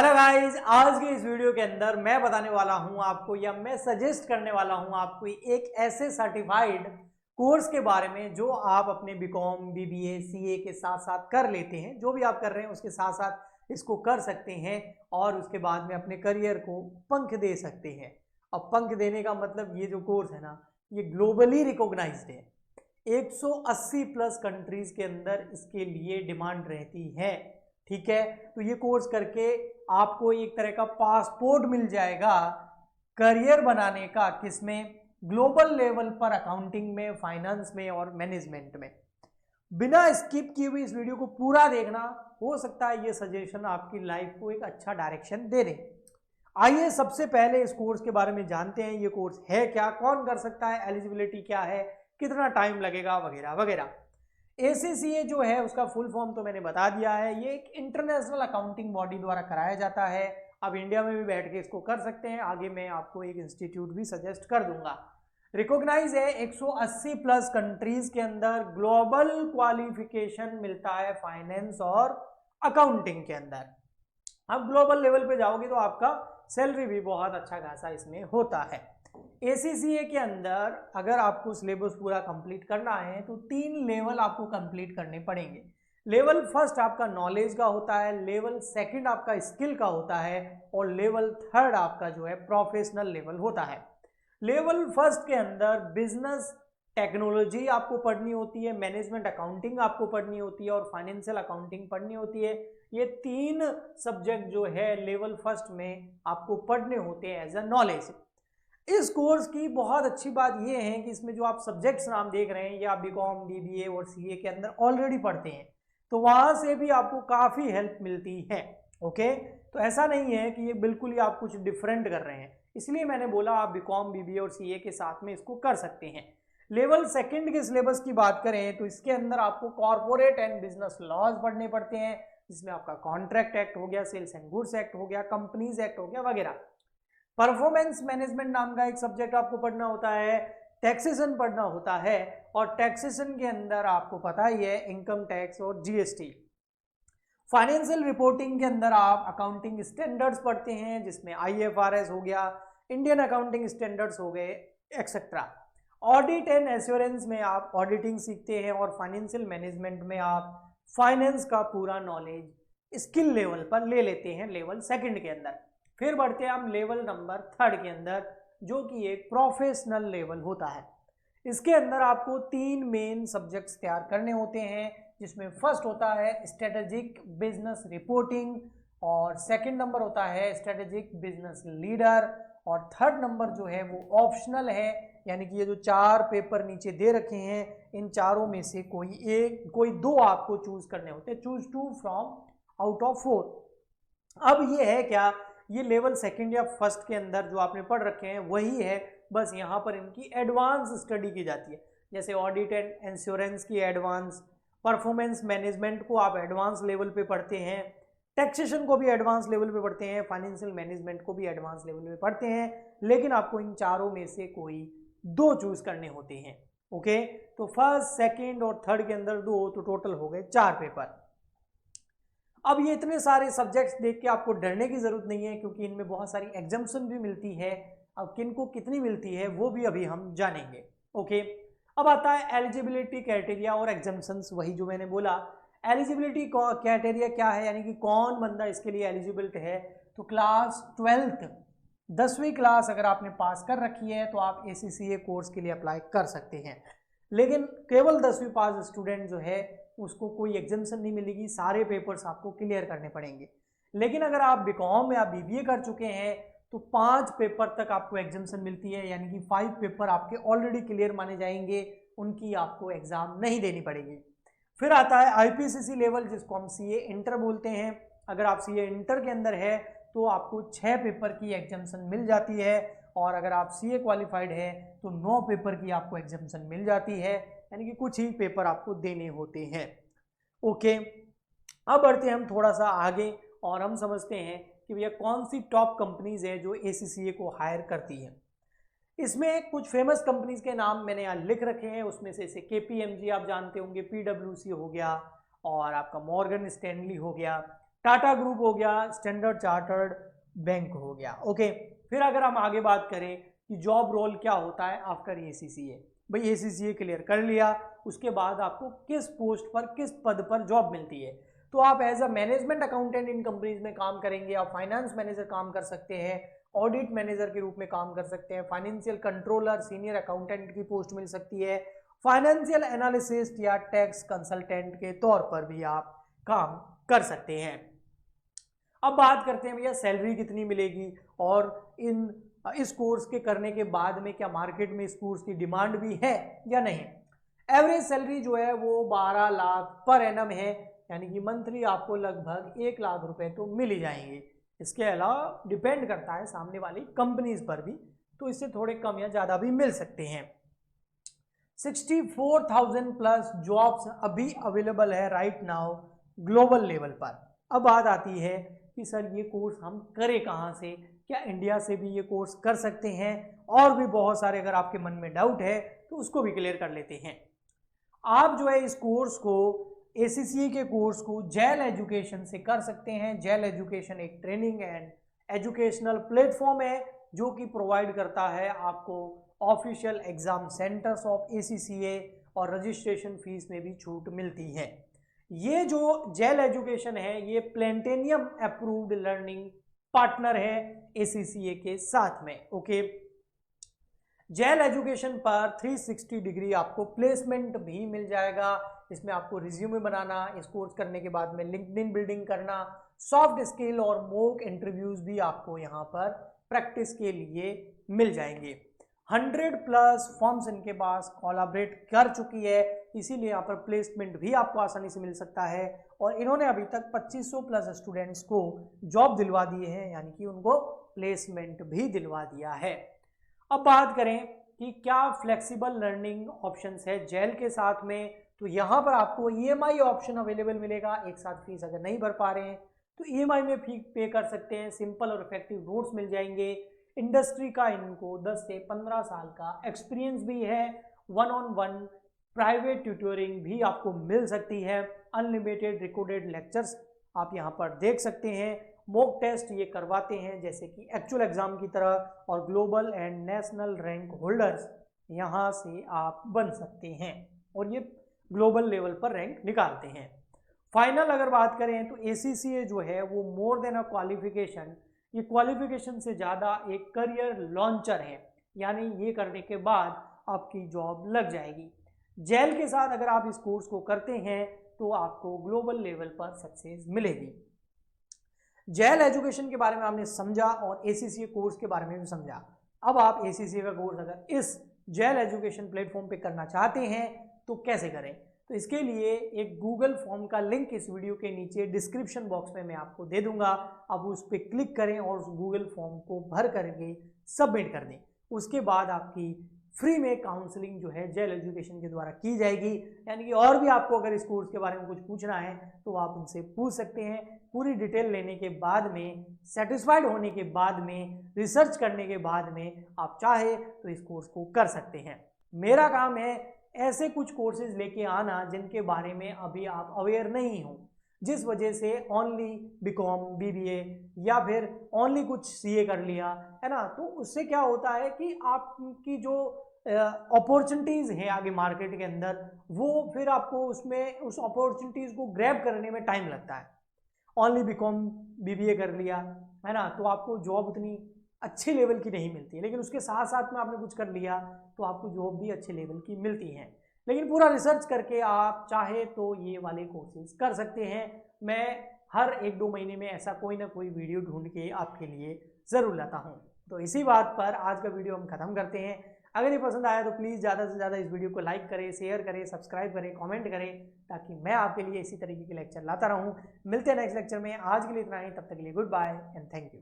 Hello guys, आज के इस वीडियो के अंदर मैं बताने वाला हूं आपको या मैं सजेस्ट करने वाला हूं आपको एक ऐसे सर्टिफाइड कोर्स के बारे में जो आप अपने बीकॉम बीबीए सीए के साथ साथ कर लेते हैं। जो भी आप कर रहे हैं उसके साथ साथ इसको कर सकते हैं और उसके बाद में अपने करियर को पंख दे सकते हैं। अब पंख देने का मतलब ये जो कोर्स है ना, ये ग्लोबली रिकॉग्नाइज्ड है। 180 प्लस कंट्रीज के अंदर इसके लिए डिमांड रहती है। ठीक है, तो ये कोर्स करके आपको एक तरह का पासपोर्ट मिल जाएगा करियर बनाने का। किसमें? ग्लोबल लेवल पर अकाउंटिंग में, फाइनेंस में और मैनेजमेंट में। बिना स्किप किए हुए इस वीडियो को पूरा देखना, हो सकता है ये सजेशन आपकी लाइफ को एक अच्छा डायरेक्शन दे दे। आइए सबसे पहले इस कोर्स के बारे में जानते हैं। ये कोर्स है क्या, कौन कर सकता है, एलिजिबिलिटी क्या है, कितना टाइम लगेगा, वगैरह वगैरह। ACCA जो है उसका फुल फॉर्म तो मैंने बता दिया है। ये एक इंटरनेशनल अकाउंटिंग बॉडी द्वारा कराया जाता है। आप इंडिया में भी बैठ के इसको कर सकते हैं। आगे मैं आपको एक इंस्टीट्यूट भी सजेस्ट कर दूंगा। रिकॉग्नाइज है 180 प्लस कंट्रीज के अंदर। ग्लोबल क्वालिफिकेशन मिलता है फाइनेंस और अकाउंटिंग के अंदर। अब ग्लोबल लेवल पे जाओगे तो आपका सैलरी भी बहुत अच्छा खासा इसमें होता है। ACCA के अंदर अगर आपको सिलेबस पूरा कंप्लीट करना है तो 3 लेवल आपको कंप्लीट करने पड़ेंगे। लेवल फर्स्ट आपका नॉलेज का होता है, लेवल सेकंड आपका स्किल का होता है और लेवल थर्ड आपका जो है प्रोफेशनल लेवल होता है। लेवल फर्स्ट के अंदर बिजनेस टेक्नोलॉजी आपको पढ़नी होती है, मैनेजमेंट अकाउंटिंग आपको पढ़नी होती है और फाइनेंशियल अकाउंटिंग पढ़नी होती है। ये 3 सब्जेक्ट जो है लेवल फर्स्ट में आपको पढ़ने होते हैं एज अ नॉलेज। इस कोर्स की बहुत अच्छी बात यह है कि इसमें जो आप सब्जेक्ट्स नाम देख रहे हैं ये आप बीकॉम बीबीए और सीए के अंदर ऑलरेडी पढ़ते हैं, तो वहां से भी आपको काफ़ी हेल्प मिलती है। ओके, तो ऐसा नहीं है कि ये बिल्कुल ही आप कुछ डिफरेंट कर रहे हैं, इसलिए मैंने बोला आप बीकॉम बीबीए और सीए के साथ में इसको कर सकते हैं। लेवल सेकंड के सिलेबस की बात करें तो इसके अंदर आपको कॉर्पोरेट एंड बिजनेस लॉज पढ़ने पड़ते हैं, जिसमें आपका कॉन्ट्रैक्ट एक्ट हो गया, सेल्स एंड गुड्स एक्ट हो गया, कंपनीज एक्ट हो गया वगैरह। परफॉर्मेंस मैनेजमेंट नाम का एक सब्जेक्ट आपको पढ़ना होता है, टैक्सेशन पढ़ना होता है और टैक्सेशन के अंदर आपको पता ही है इनकम टैक्स और जीएसटी। फाइनेंशियल रिपोर्टिंग के अंदर आप अकाउंटिंग स्टैंडर्ड्स पढ़ते हैं, जिसमें IFRS हो गया, इंडियन अकाउंटिंग स्टैंडर्ड्स हो गए, एक्सेट्रा। ऑडिट एंड एश्योरेंस में आप ऑडिटिंग सीखते हैं और फाइनेंशियल मैनेजमेंट में आप फाइनेंस का पूरा नॉलेज स्किल लेवल पर ले लेते हैं लेवल सेकंड के अंदर। फिर बढ़ते हैं हम लेवल नंबर थर्ड के अंदर, जो कि एक प्रोफेशनल लेवल होता है। इसके अंदर आपको 3 मेन सब्जेक्ट्स तैयार करने होते हैं, जिसमें फर्स्ट होता है स्ट्रेटेजिक बिजनेस रिपोर्टिंग और सेकंड नंबर होता है स्ट्रेटेजिक बिजनेस लीडर और थर्ड नंबर जो है वो ऑप्शनल है। यानी कि ये जो 4 पेपर नीचे दे रखे हैं, इन चारों में से कोई 2 आपको चूज करने होते हैं। Choose 2 from out of 4। अब ये है क्या, ये लेवल सेकंड या फर्स्ट के अंदर जो आपने पढ़ रखे हैं वही है, बस यहाँ पर इनकी एडवांस स्टडी की जाती है। जैसे ऑडिट एंड इंश्योरेंस की एडवांस, परफॉर्मेंस मैनेजमेंट को आप एडवांस लेवल पे पढ़ते हैं, टैक्सेशन को भी एडवांस लेवल पे पढ़ते हैं, फाइनेंशियल मैनेजमेंट को भी एडवांस लेवल पे पढ़ते हैं, लेकिन आपको इन चारों में से कोई 2 चूज करने होते हैं। ओके, तो फर्स्ट सेकेंड और थर्ड के अंदर 2, तो टोटल हो गए 4 पेपर। अब ये इतने सारे सब्जेक्ट्स देख के आपको डरने की जरूरत नहीं है, क्योंकि इनमें बहुत सारी एग्जाम्शन भी मिलती है। अब किन को कितनी मिलती है वो भी अभी हम जानेंगे। ओके, अब आता है एलिजिबिलिटी क्राइटेरिया और एग्जाम्शंस। वही जो मैंने बोला, एलिजिबिलिटी क्राइटेरिया क्या है, यानी कि कौन बंदा इसके लिए एलिजिबल है। तो क्लास 12th 10वीं क्लास अगर आपने पास कर रखी है तो आप ACCA कोर्स के लिए अप्लाई कर सकते हैं। लेकिन केवल 10वीं पास स्टूडेंट जो है उसको कोई एग्जाम्शन नहीं मिलेगी, सारे पेपर्स आपको क्लियर करने पड़ेंगे। लेकिन अगर आप बीकॉम या बीबीए कर चुके हैं तो 5 पेपर तक आपको एग्जाम्शन मिलती है, यानी कि 5 पेपर आपके ऑलरेडी क्लियर माने जाएंगे, उनकी आपको एग्जाम नहीं देनी पड़ेगी। फिर आता है IPCC लेवल, जिसको हम CA इंटर बोलते हैं। अगर आप CA इंटर के अंदर है तो आपको 6 पेपर की एग्जाम्शन मिल जाती है, और अगर आप CA क्वालिफाइड है तो 9 पेपर की आपको एग्जाम्शन मिल जाती है, यानी कि कुछ ही पेपर आपको देने होते हैं। ओके, अब बढ़ते हैं हम थोड़ा सा आगे और हम समझते हैं कि भैया कौन सी टॉप कंपनीज है जो ACCA को हायर करती है। इसमें कुछ फेमस कंपनीज के नाम मैंने यहाँ लिख रखे हैं, उसमें से KPMG आप जानते होंगे, PwC हो गया और आपका मॉर्गन स्टैनली हो गया, टाटा ग्रुप हो गया, स्टैंडर्ड चार्टर्ड बैंक हो गया। ओके, फिर अगर हम आगे बात करें कि जॉब रोल क्या होता है आफ्टर ACCA, भाई ACCA क्लियर कर लिया, उसके बाद आपको किस पोस्ट पर, किस पद पर जॉब मिलती है। तो आप as a management accountant in companies में काम करेंगे, आप फाइनेंस मैनेजर काम कर सकते हैं, ऑडिट मैनेजर के रूप में काम कर सकते हैं, फाइनेंशियल कंट्रोलर, सीनियर अकाउंटेंट की पोस्ट मिल सकती है, फाइनेंशियल एनालिसिस्ट या टैक्स कंसल्टेंट के तौर पर भी आप काम कर सकते हैं। अब बात करते हैं भैया सैलरी कितनी मिलेगी, और इस कोर्स के करने के बाद में क्या मार्केट में इस कोर्स की डिमांड भी है या नहीं। एवरेज सैलरी जो है वो 12 लाख पर एनम है, यानी कि मंथली आपको लगभग 1 लाख रुपए तो मिल ही जाएंगे। इसके अलावा डिपेंड करता है सामने वाली कंपनीज पर भी, तो इससे थोड़े कम या ज़्यादा भी मिल सकते हैं। 64,000 प्लस जॉब्स अभी अवेलेबल है राइट नाउ ग्लोबल लेवल पर। अब बात आती है कि सर ये कोर्स हम करें कहाँ से, क्या इंडिया से भी ये कोर्स कर सकते हैं, और भी बहुत सारे अगर आपके मन में डाउट है तो उसको भी क्लियर कर लेते हैं। आप जो है इस कोर्स को, ACCA के कोर्स को जेल एजुकेशन से कर सकते हैं। जेल एजुकेशन एक ट्रेनिंग एंड एजुकेशनल प्लेटफॉर्म है जो कि प्रोवाइड करता है आपको official exam centres of ACCA, और रजिस्ट्रेशन फीस में भी छूट मिलती है। ये जो जेल एजुकेशन है ये प्लेनेटेरियम अप्रूव्ड लर्निंग पार्टनर है ACCA के साथ में। ओके, जेल एजुकेशन पर 360 डिग्री आपको प्लेसमेंट भी मिल जाएगा। इसमें आपको रिज्यूमे बनाना, इस कोर्स करने के बाद में लिंक्डइन बिल्डिंग करना, सॉफ्ट स्किल और मॉक इंटरव्यूज भी आपको यहाँ पर प्रैक्टिस के लिए मिल जाएंगे। 100 प्लस फर्म्स इनके पास कोलैबोरेट कर चुकी है, इसीलिए यहाँ पर प्लेसमेंट भी आपको आसानी से मिल सकता है। और इन्होंने अभी तक 2500 प्लस स्टूडेंट्स को जॉब दिलवा दिए हैं, यानी कि उनको प्लेसमेंट भी दिलवा दिया है। अब बात करें कि क्या फ्लेक्सिबल लर्निंग ऑप्शंस है जेल के साथ में, तो यहाँ पर आपको EMI ऑप्शन अवेलेबल मिलेगा। एक साथ फीस अगर नहीं भर पा रहे हैं तो EMI में फी पे कर सकते हैं। सिंपल और इफेक्टिव नोट्स मिल जाएंगे। इंडस्ट्री का इनको 10 से 15 साल का एक्सपीरियंस भी है। 1-on-1 प्राइवेट ट्यूटोरिंग भी आपको मिल सकती है। अनलिमिटेड रिकॉर्डेड लेक्चर्स आप यहाँ पर देख सकते हैं। मॉक टेस्ट ये करवाते हैं जैसे कि एक्चुअल एग्जाम की तरह, और global and national rank holders यहाँ से आप बन सकते हैं, और ये ग्लोबल लेवल पर रैंक निकालते हैं। फाइनल अगर बात करें तो ACCA जो है वो मोर देन अ क्वालिफिकेशन, ये क्वालिफिकेशन से ज़्यादा एक करियर लॉन्चर है, यानी ये करने के बाद आपकी जॉब लग जाएगी। जेल के साथ अगर आप इस कोर्स को करते हैं तो आपको ग्लोबल लेवल पर सक्सेस मिलेगी। जेल एजुकेशन के बारे में आपने समझा और ACCA कोर्स के बारे में भी समझा। अब आप ACCA का कोर्स अगर इस जेल एजुकेशन प्लेटफॉर्म पे करना चाहते हैं तो कैसे करें, तो इसके लिए एक गूगल फॉर्म का लिंक इस वीडियो के नीचे डिस्क्रिप्शन बॉक्स में मैं आपको दे दूंगा। आप उस पर क्लिक करें और उस गूगल फॉर्म को भर करके सबमिट कर दें। उसके बाद आपकी फ्री में काउंसलिंग जो है जेल एजुकेशन के द्वारा की जाएगी, यानी कि और भी आपको अगर इस कोर्स के बारे में कुछ पूछना है तो आप उनसे पूछ सकते हैं। पूरी डिटेल लेने के बाद में, सेटिस्फाइड होने के बाद में, रिसर्च करने के बाद में आप चाहे तो इस कोर्स को कर सकते हैं। मेरा काम है ऐसे कुछ कोर्सेज लेके आना जिनके बारे में अभी आप अवेयर नहीं हो, जिस वजह से ओनली BCom BBA या फिर ओनली कुछ CA कर लिया है ना, तो उससे क्या होता है कि आपकी जो अपॉर्चुनिटीज़ हैं आगे मार्केट के अंदर, वो फिर आपको उसमें उस अपॉर्चुनिटीज़ को ग्रैब करने में टाइम लगता है। ओनली BCom BBA कर लिया है ना, तो आपको जॉब उतनी अच्छे लेवल की नहीं मिलती है, लेकिन उसके साथ साथ में आपने कुछ कर लिया तो आपको जॉब भी अच्छे लेवल की मिलती है। लेकिन पूरा रिसर्च करके आप चाहे तो ये वाले कोर्सेज कर सकते हैं। मैं हर 1-2 महीने में ऐसा कोई ना कोई वीडियो ढूंढ के आपके लिए ज़रूर लाता हूँ। तो इसी बात पर आज का वीडियो हम ख़त्म करते हैं। अगर ये पसंद आया तो प्लीज़ ज़्यादा से ज़्यादा इस वीडियो को लाइक करें, शेयर करें, सब्सक्राइब करें, कमेंट करें, ताकि मैं आपके लिए इसी तरीके के लेक्चर लाता रहूँ। मिलते हैं नेक्स्ट लेक्चर में। आज के लिए इतना ही, तब तक के लिए goodbye and thank you.